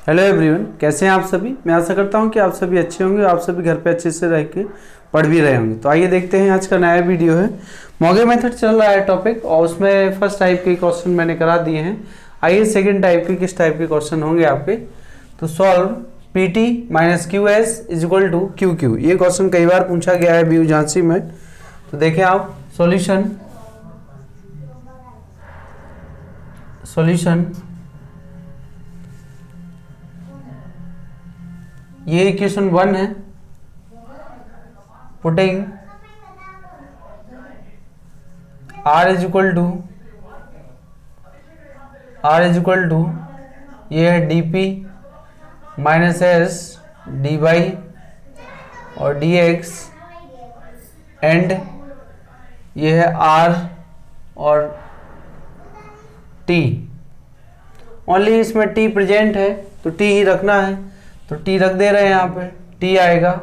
Hello everyone, कैसे हैं आप सभी। मैं आशा करता हूं कि आप सभी अच्छे होंगे, आप सभी घर पे अच्छे से रह के पढ़ भी रहे होंगे। तो आइए देखते हैं, आज का नया वीडियो है। मॉगे मेथड चल रहा है टॉपिक, और उसमें फर्स्ट टाइप के क्वेश्चन मैंने करा दिए हैं। आइए सेकंड टाइप के किस टाइप के क्वेश्चन होंगे आपके। तो solve p t minus q S is equal to Q q. ये क्वेश्चन कई बार पूछा गया है बीयू झांसी में। तो देखें आप सॉल्यूशन ये इक्वेशन 1 है। Putting r is equal to ये है dp minus s d y और dx एंड ये है r और t। ओनली इसमें t प्रेजेंट है तो t ही रखना है, तो t रख दे रहे हैं यहाँ पे। t आएगा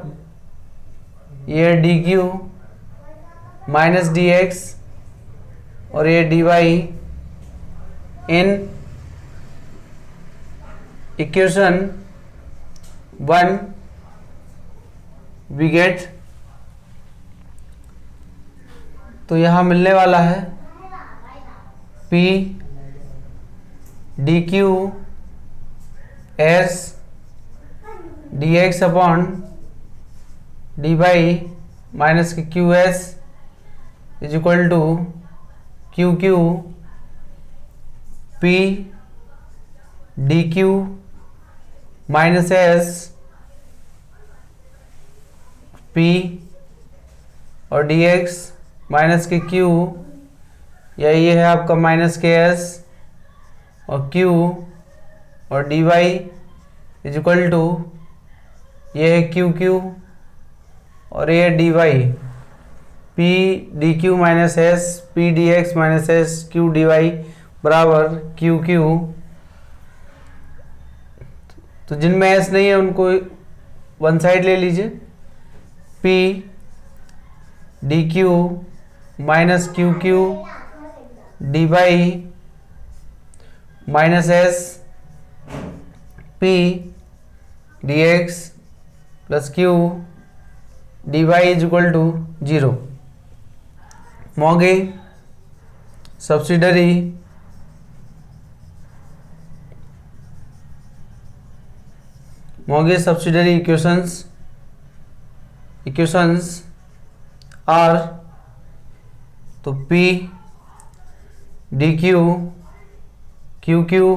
ये D Q minus D x और ये D Y in equation 1 we get. तो यहाँ मिलने वाला है p D Q S D x upon D Y minus K Q S is equal to Q Q P D Q minus S P और D x minus K Q, या ये है आपका माइनस के एस और q और d Y is equal to ये है क्यू क्यू और ये D y p D Q minus S P D x minus s q D y बराबर क्यू क्यू। तो जिनमें एस नहीं है उनको वन साइड ले लीजिए। P D Q minus Q Q D Y minus S P D x plus Q D Y is equal to 0। Monge subsidiary equations are तो P D Q Q Q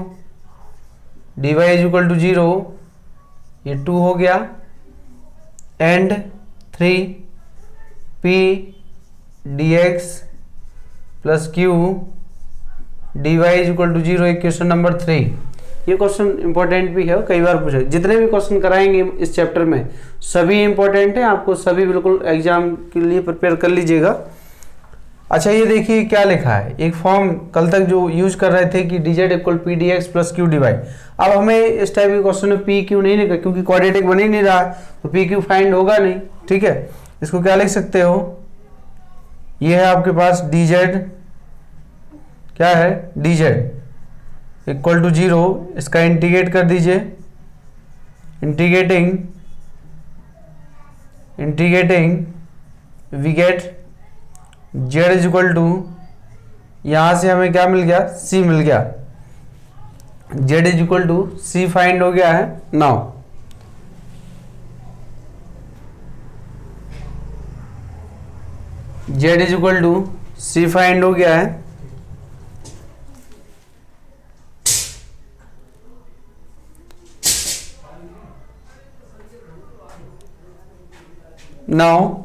D Y is equal to 0, ये 2 हो गया and 3 P D x plus Q D Y is equal to 0, equation number 3। ये question important भी है, कई बार पूछा। जितने भी क्वेश्चन कराएंगे इस चैप्टर में सभी इंपॉर्टेंट है, आपको सभी बिल्कुल एग्जाम के लिए प्रिपेयर कर लीजिएगा। अच्छा, ये देखिए क्या लिखा है। एक फॉर्म कल तक जो यूज कर रहे थे कि d z equal p D x plus Q D y. अब हमें इस टाइप के क्वेश्चन में पी क्यू नहीं लिखा क्योंकि क्वाड्रेटिक बन ही नहीं रहा है, तो पी क्यू फाइंड होगा नहीं। ठीक है, इसको क्या लिख सकते हो, ये है आपके पास डी जेड, क्या है डी जेड इक्वल टू 0। इसका इंटीग्रेट कर दीजिए, integrating we get z is equal to, यहां से हमें क्या मिल गया, c मिल गया। z is equal to c find हो गया है। Now z is equal to c find हो गया है। Now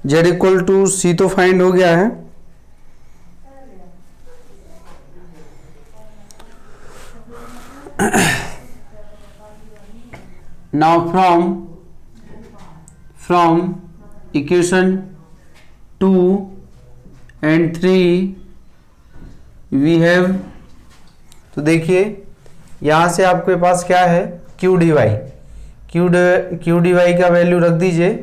z equal to c तो फाइंड हो गया है। Now from equation 2 and 3 we have, तो देखिए यहां से आपके पास क्या है, q D y, q D y का वैल्यू रख दीजिए।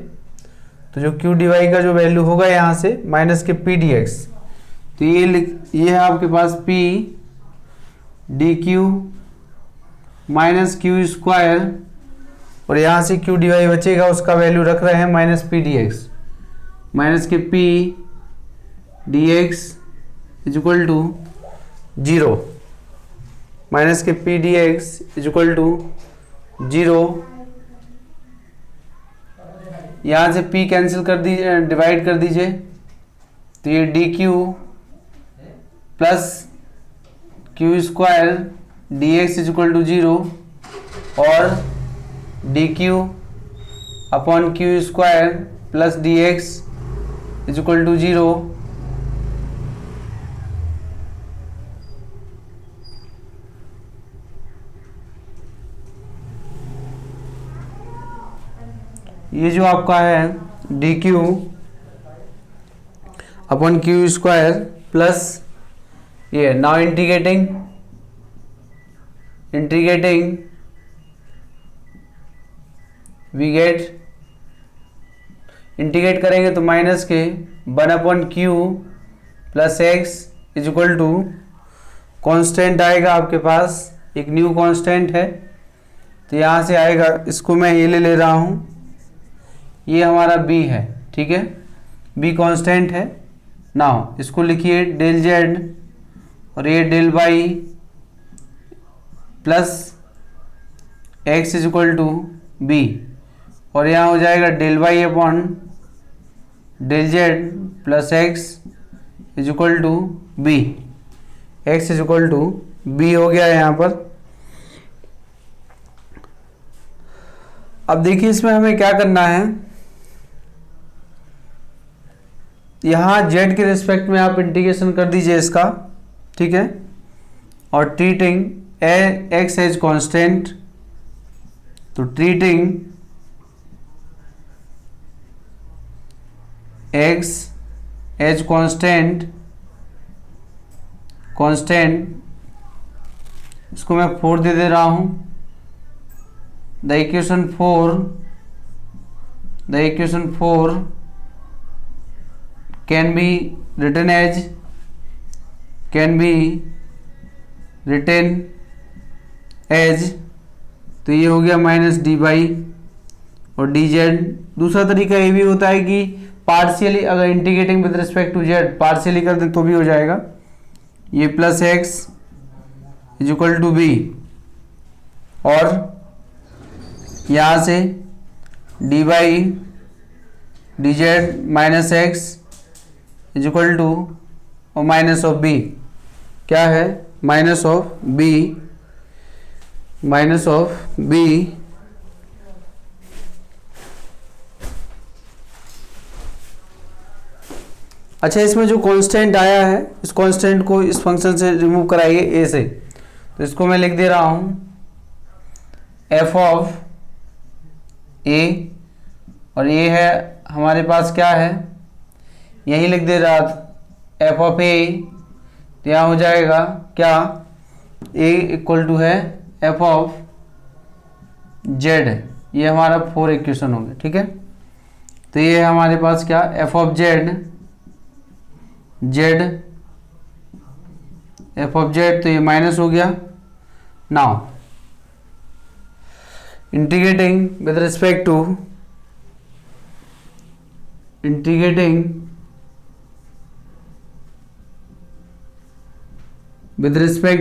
तो जो क्यू डी वाई का जो वैल्यू होगा यहाँ से minus K P D x, तो ये है आपके पास P D Q minus Q square, और यहाँ से क्यू डी वाई बचेगा, उसका वैल्यू रख रहे हैं minus P D x, minus K P D x is equal to 0, minus K P D x is equal to 0। यहाँ से p कैंसिल कर दीजिए, डिवाइड कर दीजिए, तो ये D q plus q square d x is equal to 0 और d q upon q square plus d x is equal to 0। ये जो आपका है d q upon q square plus ये, now integrating we get, integrate करेंगे तो minus के 1 upon q plus x is equal to, constant आएगा आपके पास, एक न्यू कॉन्स्टेंट है, तो यहाँ से आएगा, इसको मैं ये ले रहा हूँ, ये हमारा b है, ठीक है, b कांस्टेंट है। नाउ इसको लिखिए डेल z और ये del y plus x is equal to b, और यहाँ हो जाएगा del y upon del z plus x is equal to b, x is equal to b हो गया है यहाँ पर। अब देखिए इसमें हमें क्या करना है, यहाँ z के रिस्पेक्ट में आप इंटीग्रेशन कर दीजिए इसका, ठीक है, और ट्रीटिंग x एज कांस्टेंट, तो ट्रीटिंग x एज कांस्टेंट, इसको मैं 4 दे रहा हूँ, the equation 4 can be written as, तो ये हो गया माइनस डी बाई और डी जेड। दूसरा तरीका ये भी होता है कि पार्शियली, अगर integrating with respect to z partially कर दें तो भी हो जाएगा, ये plus x is equal to b, और यहाँ से d by D z minus x is equal to, और माइनस ऑफ बी क्या है, माइनस ऑफ बी अच्छा, इसमें जो कांस्टेंट आया है, इस कांस्टेंट को इस फंक्शन से रिमूव कराइए ए से, तो इसको मैं लिख दे रहा हूं एफ ऑफ ए, और ये है हमारे पास क्या है, यही लिख दे रहा था एफ ऑफ ए, तो यहाँ हो जाएगा क्या, ए इक्वल टू है एफ ऑफ जेड, ये हमारा 4 इक्वेशन हो गया, ठीक है। तो ये है हमारे पास क्या, एफ ऑफ जेड, तो ये माइनस हो गया। Now integrating with respect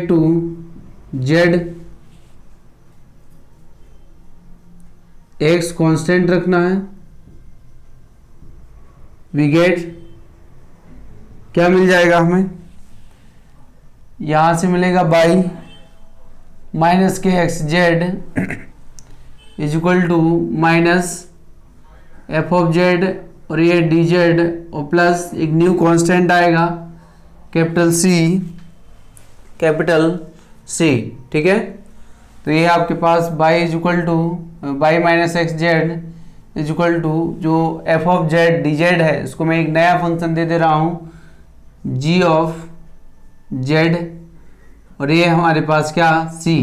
to z, x constant रखना है, वी गेट, क्या मिल जाएगा हमें, यहां से मिलेगा बाई माइनस के x z is equal to minus f of z और ये डी जेड, और प्लस एक न्यू कांस्टेंट आएगा कैपिटल सी, ठीक है। तो ये आपके पास y is equal to y minus x z is equal to, जो f of z d z है, इसको मैं एक नया फंक्शन दे रहा हूँ जी ऑफ जेड, और ये हमारे पास क्या सी,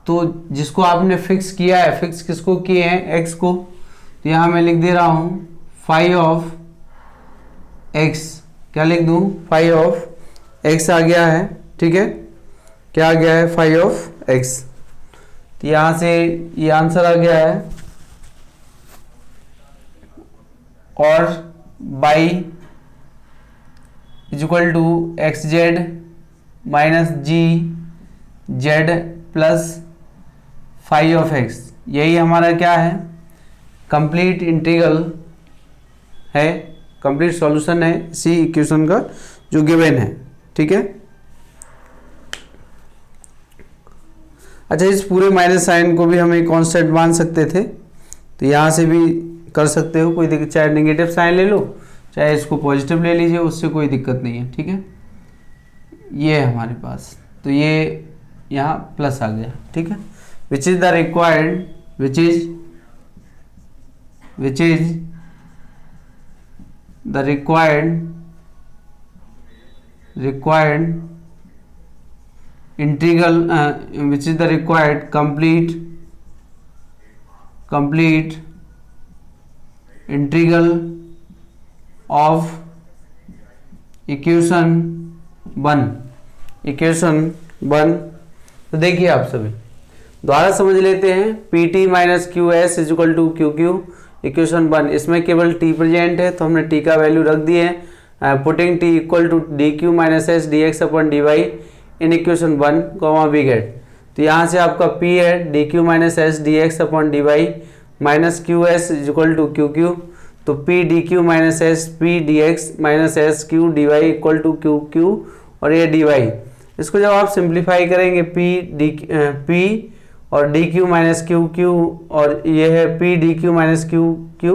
तो जिसको आपने फिक्स किया है, फिक्स किसको किए हैं, एक्स को, तो यहाँ मैं लिख दे रहा हूँ फाई ऑफ एक्स, क्या लिख दूँ, फाई ऑफ एक्स आ गया है, ठीक है, क्या आ गया है, फाई ऑफ एक्स। तो यहाँ से ये आंसर आ गया है, और by is equal to x z minus g z plus five of x, यही हमारा क्या है, कंप्लीट इंटीग्रल है, कंप्लीट सॉल्यूशन है इसी इक्वेशन का जो गिवन है। ठीक है, अच्छा इस पूरे माइनस साइन को भी हम एक कांस्टेंट मान सकते थे, तो यहाँ से भी कर सकते हो, कोई दिक्कत, चाहे नेगेटिव साइन ले लो चाहे इसको पॉजिटिव ले लीजिए, उससे कोई दिक्कत नहीं है। ठीक है, ये है हमारे पास, तो ये यहाँ प्लस आ गया। ठीक है, which is the required which is the required integral which is the required complete integral of equation 1। तो देखिए आप सभी दोबारा समझ लेते हैं, p t minus q S is equal to Q q equation 1, इसमें केवल टी प्रेजेंट है तो हमने टी का वैल्यू रख दिए हैं, putting t equal to d Q minus s D x upon D Y in equation 1 comma we get. तो यहाँ से आपका P है d Q minus s D x upon D Y minus q S is equal to Q q, तो P D Q minus S P D x minus s q D y equal to Q q, और ये D y, इसको जब आप simplify करेंगे P और d Q minus Q q, और ये है P D Q minus Q q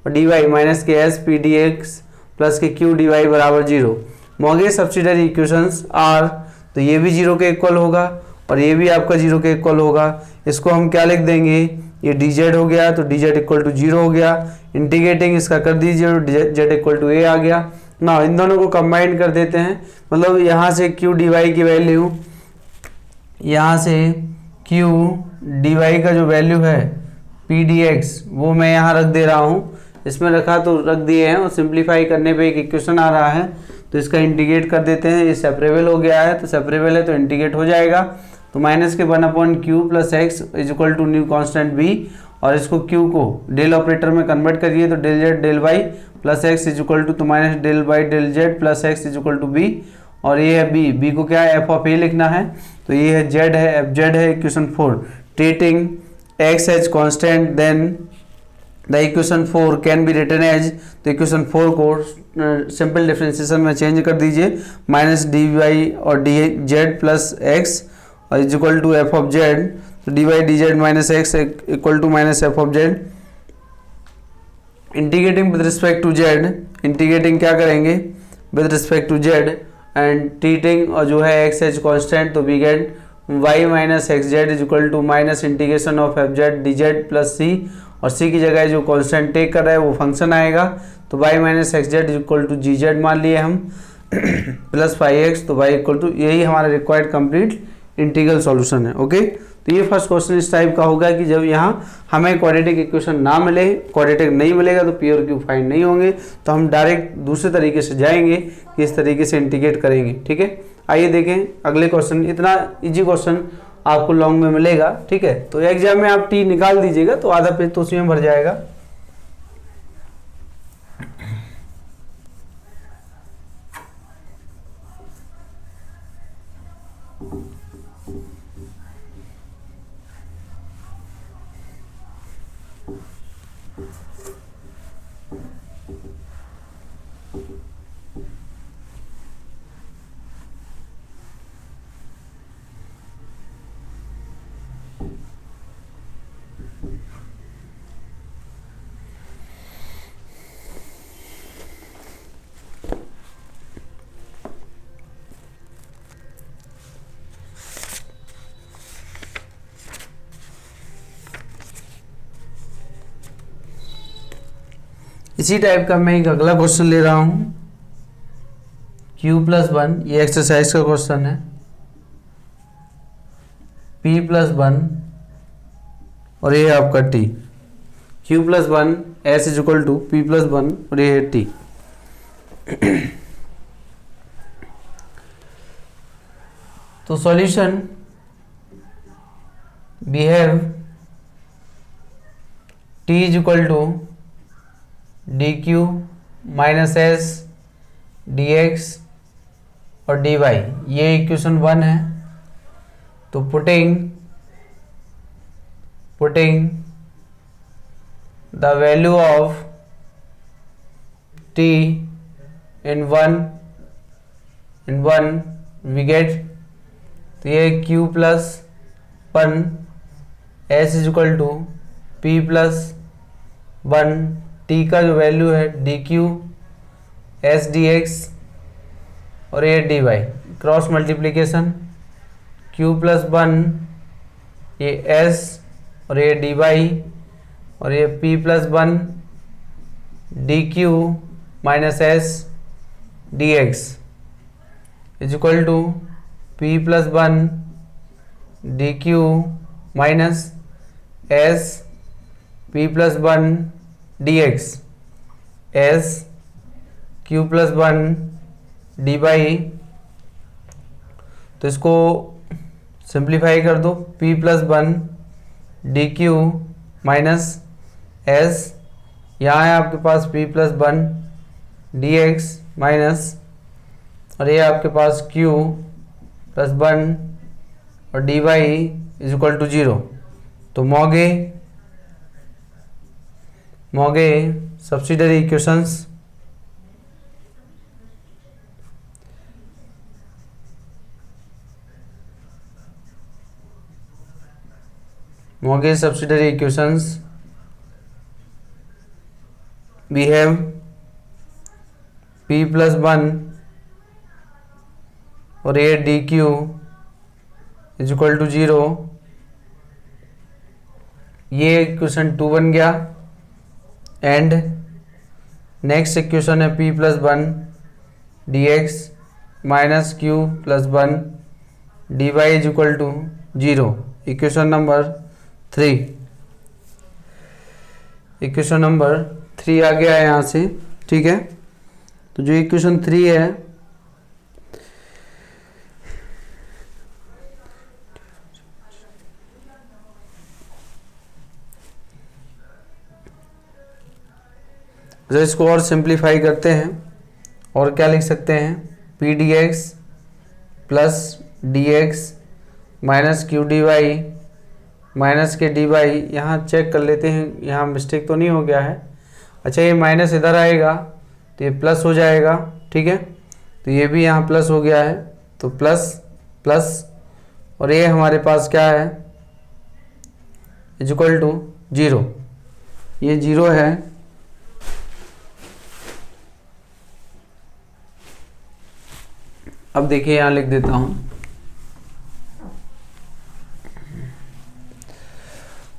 और डी वाई माइनस के S P D x plus के क्यू डी वाई बराबर 0। मॉगे सब्सिडरी इक्वेशंस आर, तो ये भी 0 के इक्वल होगा और ये भी आपका 0 के इक्वल होगा। इसको हम क्या लिख देंगे, ये डी जेड हो गया तो डी जेड इक्वल टू 0 हो गया, इंटीग्रेटिंग इसका कर दीजिए जेड इक्वल टू ए आ गया ना। इन दोनों को कंबाइन कर देते हैं, मतलब यहाँ से क्यू डी वाई की वैल्यू, यहाँ से क्यू डी वाई का जो वैल्यू है पी डी एक्स वो मैं यहाँ रख दे रहा हूँ, इसमें रखा तो रख दिए हैं, और सिंप्लीफाई करने पे एक इक्वेशन आ रहा है तो इसका इंटीग्रेट कर देते हैं। ये सेपरेबल हो गया है तो सेपरेबल है तो इंटीग्रेट हो जाएगा, तो माइनस के 1/q plus x is equal to new constant b, और इसको q को डेल ऑपरेटर में कन्वर्ट करिए तो del z del y plus x is equal to, तो minus del y del z plus x is equal to b, और ये है b को क्या है एफ ऑफ ए लिखना है, तो ये है z है एफ जेड है equation 4, treating x as constant then the equation 4 can be written as, तो इक्वेशन 4 को सिंपल डिफरेंशिएशन में चेंज कर दीजिए, माइनस डी वाई और डी जेड प्लस एक्स और is equal to f of z, तो d y d z minus x equal to minus f of z. Integrating with respect to z, integrating क्या करेंगे with respect to Z and treating, और जो है x as constant, तो we get y minus x z is equal to minus integration of f z d z plus C, और C की जगह जो कांस्टेंट टेक कर रहा है वो फंक्शन आएगा, तो y minus x z equal to g z मान लिए हम प्लस 5x, तो y इक्वल टू, यही हमारा रिक्वायर्ड कंप्लीट इंटीग्रल सॉल्यूशन है। ओके, तो ये फर्स्ट क्वेश्चन इस टाइप का होगा कि जब यहाँ हमें क्वाड्रेटिक इक्वेशन ना मिले, क्वाड्रेटिक नहीं मिलेगा तो पी और क्यू फाइंड नहीं होंगे, तो हम डायरेक्ट दूसरे तरीके से जाएंगे कि इस तरीके से इंटीग्रेट करेंगे। ठीक है, आइए देखें अगले क्वेश्चन, इतना इजी क्वेश्चन आपको लॉन्ग में मिलेगा। ठीक है, तो एग्जाम में आप टी निकाल दीजिएगा तो आधा पेज तो उसी में भर जाएगा। इसी टाइप का मैं एक अगला क्वेश्चन ले रहा हूं, q+1, ये एक्सरसाइज का क्वेश्चन है, p+1 और ये है आपका t, q+1 s is equal टू p+1 और ये है t। तो solution we have t is equal to dq minus s dx और dy, ये इक्वेशन 1 है। तो putting the value of t in 1 we get, तो ये q plus 1 s is equal to p plus 1, t का जो value है dq s dx और ये dy, cross multiplication q plus 1 ये s और ये dy और ये p plus 1 dq minus s dx is equal to p plus 1 dq minus s p plus 1 dx s q plus 1 dy। तो इसको simplify कर दो, p plus 1 dq minus s, यहाँ है आपके पास p प्लस 1 dx माइनस, और ये आपके पास q प्लस 1 और dy इज इक्वल टू 0। तो Monge subsidiary equations, we have p plus 1 और ये dq इज इक्वल टू 0, ये इक्वेशन 2 बन गया। एंड नेक्स्ट इक्वेशन है p plus 1 dx minus q plus 1 dy is equal to 0, equation number 3। Equation number 3 आ गया है यहाँ से, ठीक है। तो जो इक्वेशन 3 है, तो इसको और सिंप्लीफाई करते हैं और क्या लिख सकते हैं, p D x plus d x minus q D Y minus k d y. यहाँ चेक कर लेते हैं, यहाँ मिस्टेक तो नहीं हो गया है। अच्छा, ये माइनस इधर आएगा तो ये प्लस हो जाएगा, ठीक है। तो ये भी यहाँ प्लस हो गया है, तो प्लस प्लस, और ये हमारे पास क्या है, इज इक्वल टू 0, ये 0 है। अब देखिए यहाँ लिख देता हूँ,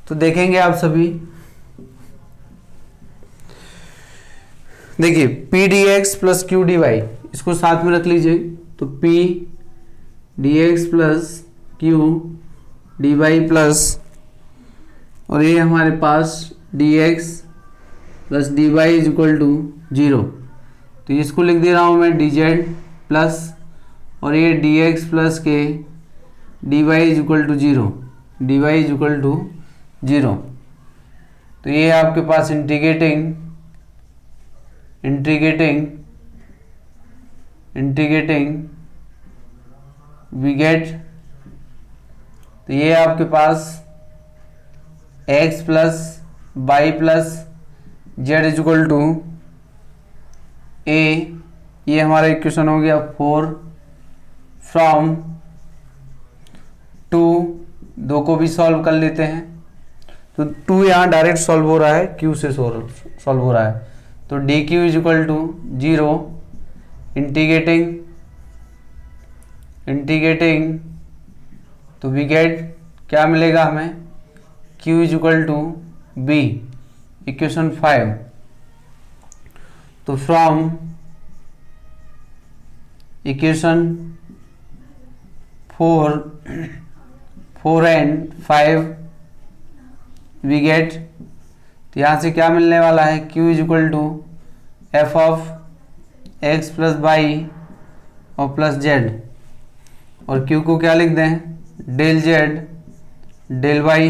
तो देखेंगे आप सभी, देखिए p D x plus Q D y, इसको साथ में रख लीजिए। तो p D x plus Q D y plus, और ये हमारे पास d x plus d Y is equal to 0। तो इसको लिख दे रहा हूँ मैं डी जेड प्लस, और ये d x plus k d Y is equal to 0, d Y is equal to 0। तो ये आपके पास इंटीग्रेटिंग वी गेट, तो ये आपके पास x plus y plus z is equal to a, ये हमारा इक्वेशन हो गया 4 फ्रॉम 2, 2 को भी सॉल्व कर लेते हैं। तो 2 यहाँ डायरेक्ट सॉल्व हो रहा है, q से सॉल्व हो रहा है। तो d q is equal to 0, integrating तो वी गेट, क्या मिलेगा हमें, q is equal to b, equation 5। तो from equation 4 and 5 we get, तो यहाँ से क्या मिलने वाला है, q is equal to f of x plus y और प्लस जेड, और q को क्या लिख दें, del z del y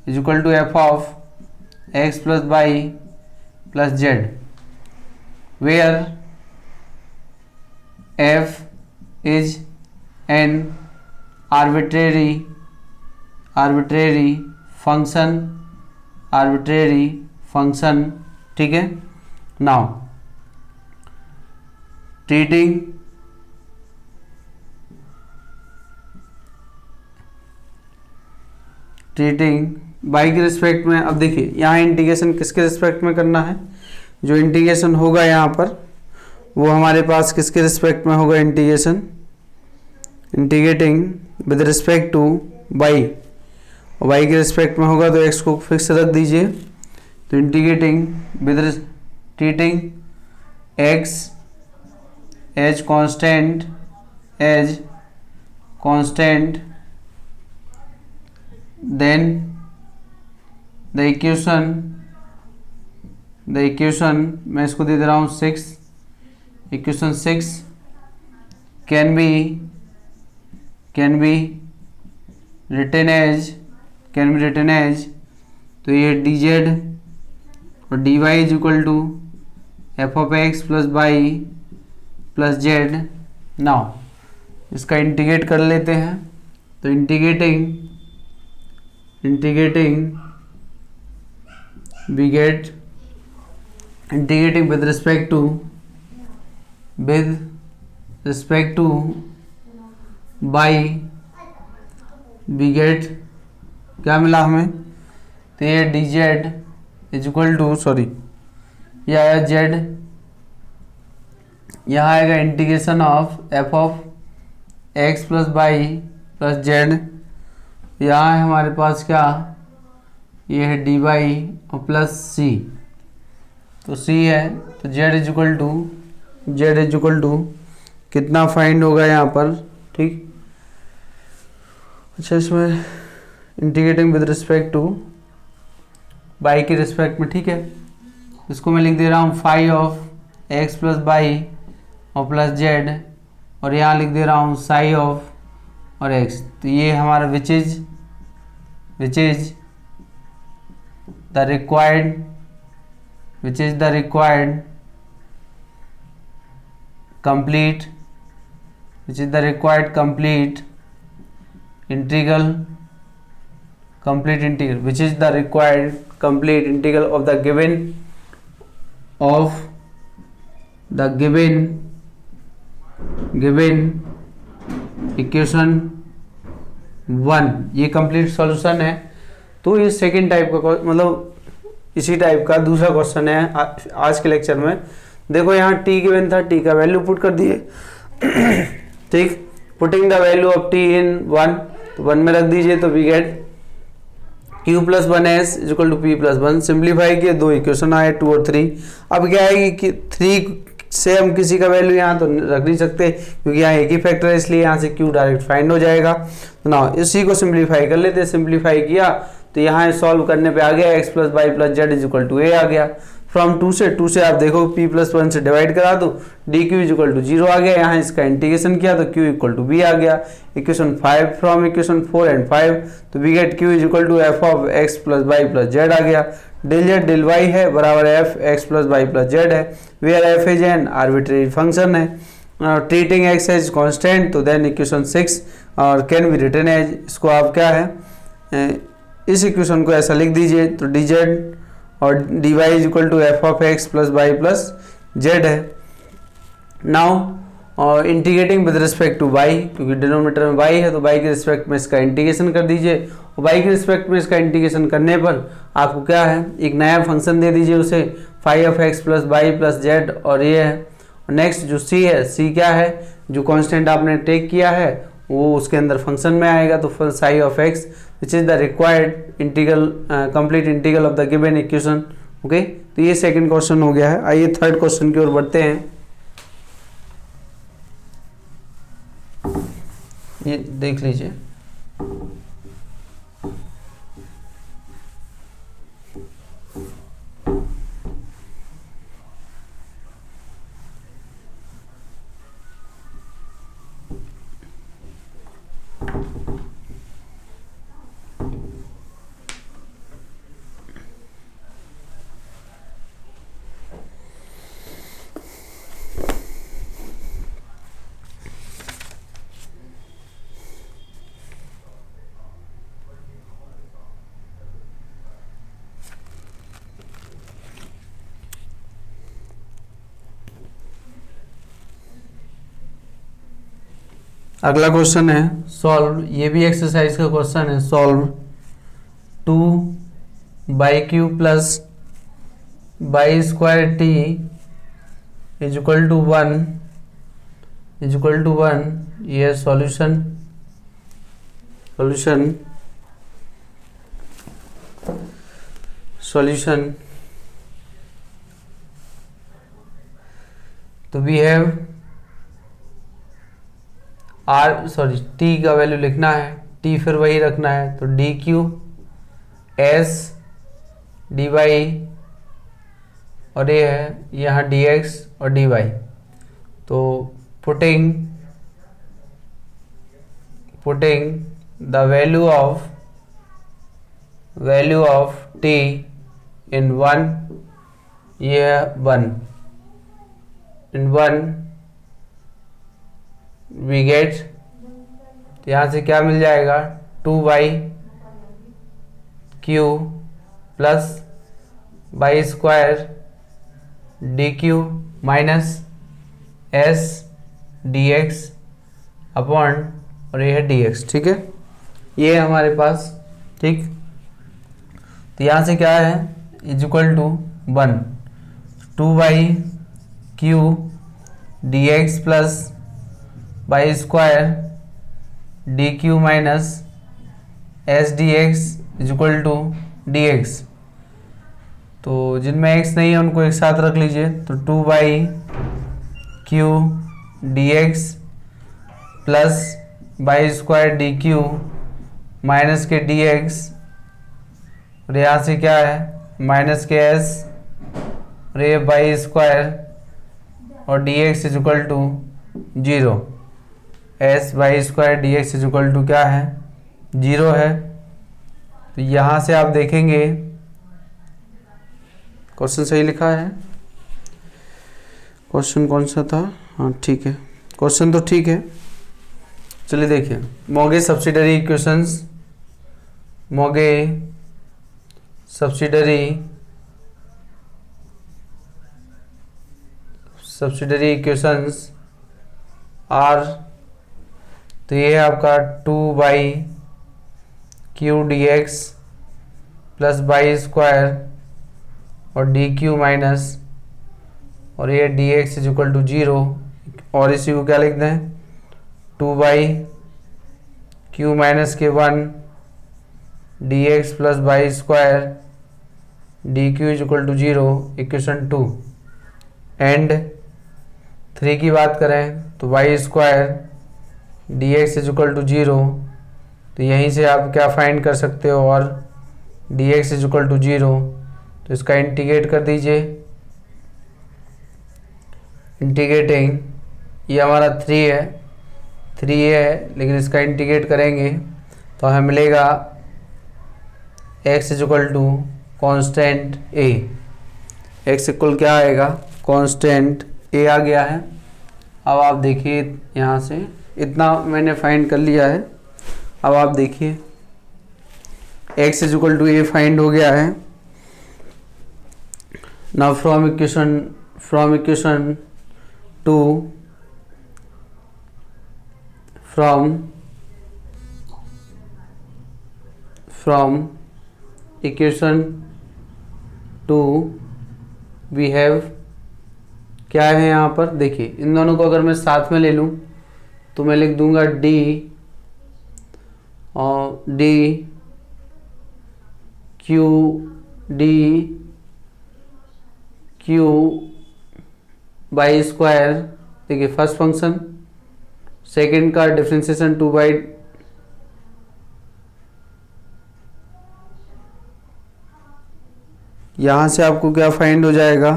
is equal to f of x plus y plus Z, where f is an arbitrary function, ठीक है। Now treating by के respect में, अब देखिए यहाँ इंटीग्रेशन किसके रिस्पेक्ट में करना है, जो इंटीग्रेशन होगा यहाँ पर वो हमारे पास किसके रिस्पेक्ट में होगा, integrating with respect to y, y के रिस्पेक्ट में होगा तो एक्स को फिक्स रख दीजिए, तो integrating with treating x as constant then the equation मैं इसको दे रहा हूँ 6, equation 6 can be written as तो ये dz और dy is equal to f of x plus y plus z. Now इसका इंटीग्रेट कर लेते हैं, तो integrating we get integrating with respect to y, we get क्या मिला हमें, तो ये d z is equal to, sorry यह आया जेड, यहाँ आएगा integration of f of x plus y plus z, यहाँ है हमारे पास क्या, ये है डी वाई और प्लस सी, तो सी है तो जेड इज इक्वल टू कितना फाइंड होगा यहाँ पर, ठीक। अच्छा इसमें integrating with respect to y के रिस्पेक्ट में, ठीक है, इसको मैं लिख दे रहा हूँ phi of x plus y और प्लस जेड, और यहाँ लिख दे रहा हूँ साई ऑफ और एक्स, तो ये हमारा which is the required complete integral of the given equation 1, ये कंप्लीट सॉल्यूशन है। तो ये सेकेंड टाइप का, मतलब इसी टाइप का दूसरा क्वेश्चन है आज के लेक्चर में। देखो यहाँ टी गिवन था, टी का वैल्यू पुट कर दिए, ठीक, putting the value of t in 1, तो 1 में रख दीजिए, तो we get q plus 1s is equal to p plus 1, simplify किए, 2 इक्वेशन आए 2 और 3। अब क्या है कि 3 से हम किसी का वैल्यू यहाँ तो रख नहीं सकते क्योंकि यहाँ एक ही फैक्टर है, इसलिए यहाँ से क्यू डायरेक्ट फाइंड हो जाएगा। तो ना इसी को सिंप्लीफाई कर लेते हैं, सिंप्लीफाई किया तो यहाँ सॉल्व करने पे आ गया x plus y plus z is equal to a आ गया। फ्रॉम 2 से आप देखो p प्लस 1 से डिवाइड करा दो, d q is equal to 0 आ गया, यहाँ इसका इंटीग्रेशन किया तो q इक्वल टू b आ गया। इक्वेशन 5 फ्रॉम इक्वेशन 4 एंड 5, तो we get q is equal to f of x plus y plus z आ गया। डेल जेड डेल वाई है बराबर f x plus y plus z है, where f is an arbitrary function है, treating x as constant, तो then equation 6 और can be written as, इसको आप क्या है इस इक्वेशन को ऐसा लिख दीजिए, तो डी जेड और d Y is equal to f of x plus y plus z है। नाउ और integrating with respect to y, क्योंकि डिनोमिनेटर में वाई है तो वाई के रिस्पेक्ट में इसका इंटीग्रेशन कर दीजिए, और वाई के रिस्पेक्ट में इसका इंटीग्रेशन करने पर आपको क्या है एक नया फंक्शन दे दीजिए उसे phi of x plus y plus z, और ये है। और नेक्स्ट जो सी है, सी क्या है, जो कांस्टेंट आपने टेक किया है वो उसके अंदर फंक्शन में आएगा, तो फिर sigh of x which is the required integral complete integral of the given equation. Okay, तो ये सेकंड क्वेश्चन हो गया है। आइए थर्ड क्वेश्चन की ओर बढ़ते हैं। ये देख लीजिए, अगला क्वेश्चन है सॉल्व, ये भी एक्सरसाइज का क्वेश्चन है। Solve 2/q plus y square t is equal to 1 ये सॉल्यूशन तो वी हैव टी का वैल्यू लिखना है, टी फिर वही रखना है, तो d Q S d y और ये है यहाँ डी एक्स और डी वाई। तो putting the value of t in 1, ये है 1 इन 1 वी गेट, तो यहाँ से क्या मिल जाएगा 2/q plus y square d Q minus s D x upon और ये है डी एक्स। ठीक है, ये है हमारे पास। ठीक, तो यहाँ से क्या है is equal to 1 2/q d x plus y square d Q minus s D x is equal to d x. तो जिनमें x नहीं है उनको एक साथ रख लीजिए, तो 2/q d x plus y square d Q minus k D x और यहाँ से क्या है माइनस के एस और ये बाई स्क्वायर और D x is equal to 0। S y square d x is equal to क्या है 0 है। तो यहाँ से आप देखेंगे क्वेश्चन सही लिखा है, क्वेश्चन कौन सा था, हाँ ठीक है, क्वेश्चन तो ठीक है। चलिए देखिए, Monge subsidiary equations, Monge subsidiary equations are, तो ये है आपका 2/q dx plus y square और डी क्यू माइनस और ये d x is equal to 0 और इसी को क्या लिख दें 2/q माइनस के 1 d x plus y square d q is equal to 0 equation 2। And 3 की बात करें तो y square d x is equal to 0, तो यहीं से आप क्या फाइंड कर सकते हो और D x is equal to 0, तो इसका इंटीग्रेट कर दीजिए। इंटीग्रेटिंग ये हमारा 3 है लेकिन इसका इंटीग्रेट करेंगे तो हमें मिलेगा x is equal to constant a, x equal क्या आएगा कॉन्स्टेंट a आ गया है। अब आप देखिए यहाँ से इतना मैंने फाइंड कर लिया है। अब आप देखिए x is equal to a find हो गया है। Now from equation 2 equation 2 we have क्या है यहाँ पर देखिए, इन दोनों को अगर मैं साथ में ले लूँ तो मैं लिख दूंगा डी और डी क्यू बाई स्क्वायर, देखिए फर्स्ट फंक्शन, सेकंड का डिफरेंशिएशन 2/, यहाँ से आपको क्या फाइंड हो जाएगा,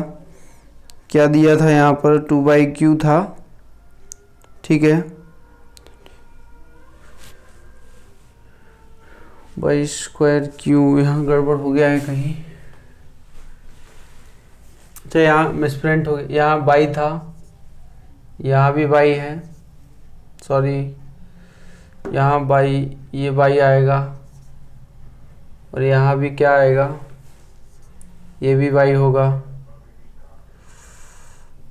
क्या दिया था यहाँ पर 2/q था, ठीक है, बाई स्क्वायर क्यू, यहाँ गड़बड़ हो गया है कहीं, अच्छा यहाँ मिसप्रिंट हो गया, यहाँ बाई था, यहाँ भी बाई है, सॉरी यहाँ बाई, ये बाई आएगा और यहाँ भी क्या आएगा, ये भी बाई होगा,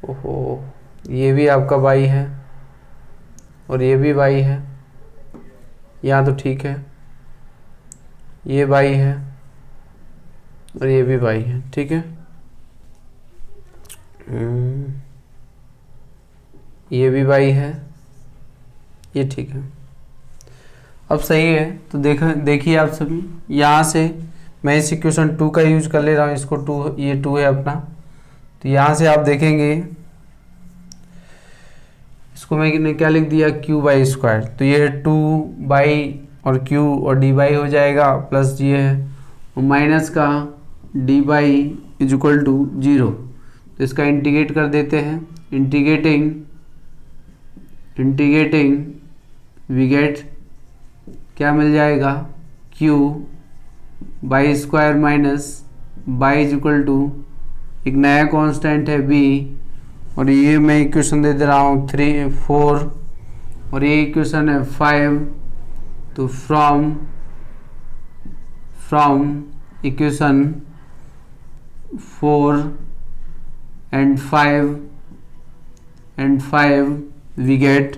ओहो ये भी आपका बाई है, और ये भी y है, यहाँ तो ठीक है, ये y है और ये भी y है, ठीक है। ये भी y है, ये ठीक है। अब सही है, तो देखिए आप सभी, यहाँ से मैं इस इक्वेशन 2 का यूज कर ले रहा हूँ, इसको 2, ये 2 है अपना, तो यहाँ से आप देखेंगे इसको मैंने क्या लिख दिया, q बाई स्क्वायर, तो ये 2 बाई और q और डी बाई हो जाएगा, प्लस ये है और माइनस का d y is equal to 0। तो इसका इंटीग्रेट कर देते हैं, इंटीग्रेटिंग वी गेट क्या मिल जाएगा, q y square minus y is equal to एक नया कांस्टेंट है b, और ये मैं इक्वेशन दे रहा हूँ 3, 4 और ये इक्वेशन है 5। तो from equation 4 and 5 we get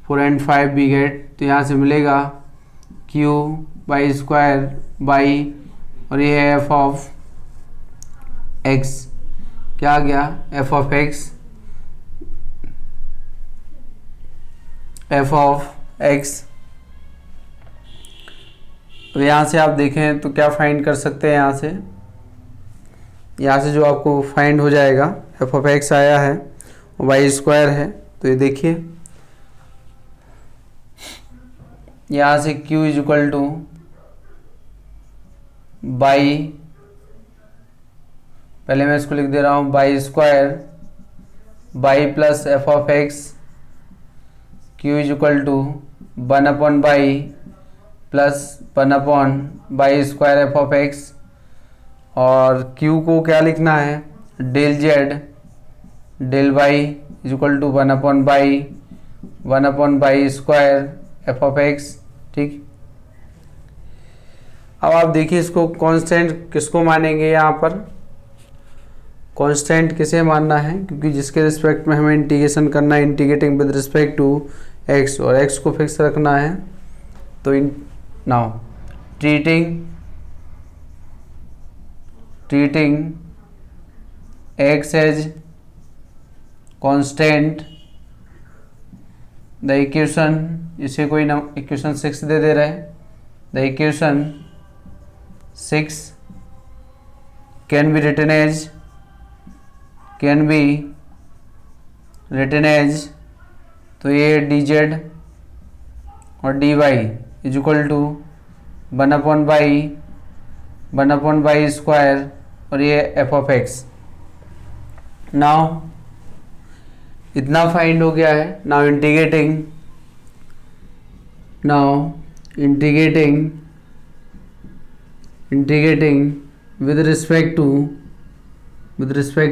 4 and 5 we get, तो यहाँ से मिलेगा q बाई स्क्वायर बाई और ये है f ऑफ x, क्या आ गया, f ऑफ x। तो यहाँ से आप देखें तो क्या फाइंड कर सकते हैं, यहाँ से जो आपको फाइंड हो जाएगा, f ऑफ x आया है और y स्क्वायर है, तो ये देखिए यहाँ से q is equal to y, पहले मैं इसको लिख दे रहा हूँ y square y plus f of x, q is equal to 1 upon y plus 1 upon y square f of x, और q को क्या लिखना है, del z del y is equal to 1 upon y square f of x, ठीक। अब आप देखिए इसको कांस्टेंट किसको मानेंगे, यहाँ पर कांस्टेंट किसे मानना है, क्योंकि जिसके रिस्पेक्ट में हमें इंटीग्रेशन करना है, integrating with respect to x, और x को फिक्स रखना है। तो now treating x as constant, the equation, इसे कोई ना इक्वेशन 6 दे रहे हैं, the equation 6 can be written as, तो ये dz और dy is equal to 1 upon y square और ये f ऑफ x। नाउ इतना फाइंड हो गया है। Now integrating with respect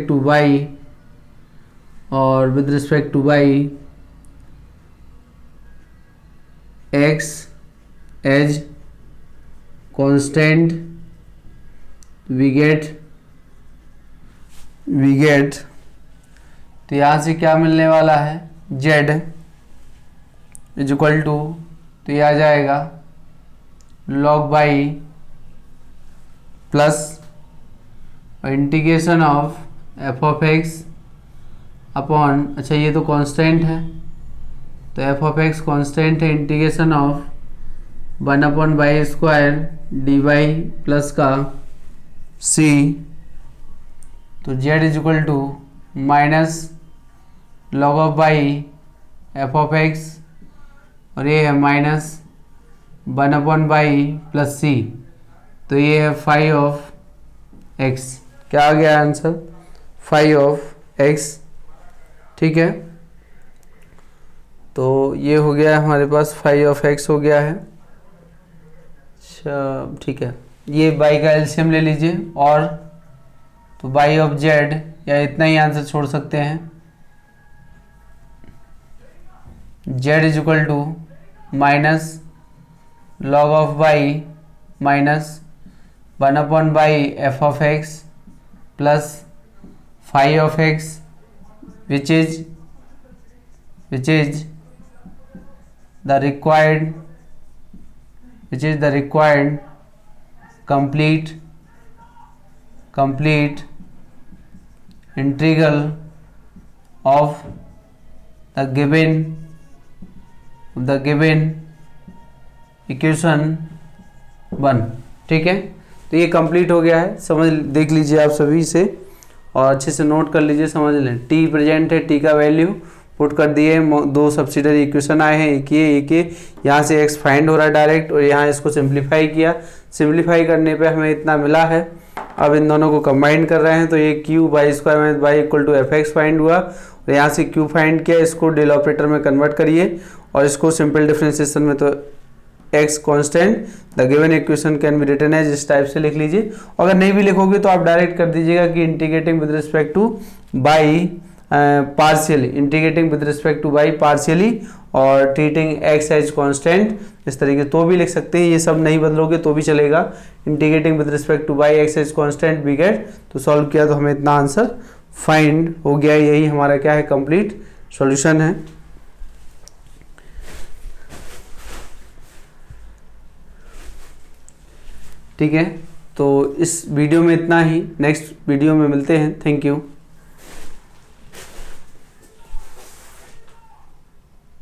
to y और with respect to y x as constant we get, तो यहाँ से क्या मिलने वाला है, z इज इक्वल टू, तो ये आ जाएगा log y plus integration of f of x upon, अच्छा ये तो कांस्टेंट है, तो f ऑफ x कांस्टेंट है, integration of 1 upon y square d y plus का c, तो z is equal to minus log of y f of x और ये है minus 1 upon y plus c, तो ये है 5 ऑफ x, क्या आ गया आंसर, 5 ऑफ x, ठीक है। तो ये हो गया हमारे पास 5 ऑफ x हो गया है। अच्छा ठीक है, ये बाई का एलसीएम ले लीजिए, और तो बाई ऑफ z, या इतना ही आंसर छोड़ सकते हैं, z is equal to minus log of y minus 1 upon y f of x plus 5 of x which is the required complete integral of the given equation 1। ठीक है, तो ये complete हो गया है। समझ देख लीजिए आप सभी से और अच्छे से नोट कर लीजिए, समझ लें। टी प्रेजेंट है, टी का वैल्यू पुट कर दिए, दो सब्सिडरी इक्वेशन आए हैं, एक ये यहाँ से एक्स फाइंड हो रहा है डायरेक्ट, और यहाँ इसको सिंप्लीफाई किया। सिंप्लीफाई करने पे हमें इतना मिला है। अब इन दोनों को कंबाइन कर रहे हैं तो ये q y square minus y equal to f x find हुआ, और यहाँ से क्यू फाइंड किया। इसको डेल ऑपरेटर में कन्वर्ट करिए और इसको सिंपल डिफरेंशिएशन में तो x constant the given equation can be written as, इस टाइप से लिख लीजिए। अगर नहीं भी लिखोगे तो आप डायरेक्ट कर दीजिएगा कि integrating with respect to by partially और ट्रीटिंग एक्स एज कॉन्स्टेंट, इस तरीके तो भी लिख सकते हैं। ये सब नहीं बदलोगे तो भी चलेगा। Integrating with respect to y x as constant we get, तो सॉल्व किया तो हमें इतना आंसर फाइंड हो गया। यही हमारा क्या है, कंप्लीट सॉल्यूशन है। ठीक है, तो इस वीडियो में इतना ही। नेक्स्ट वीडियो में मिलते हैं। Thank you.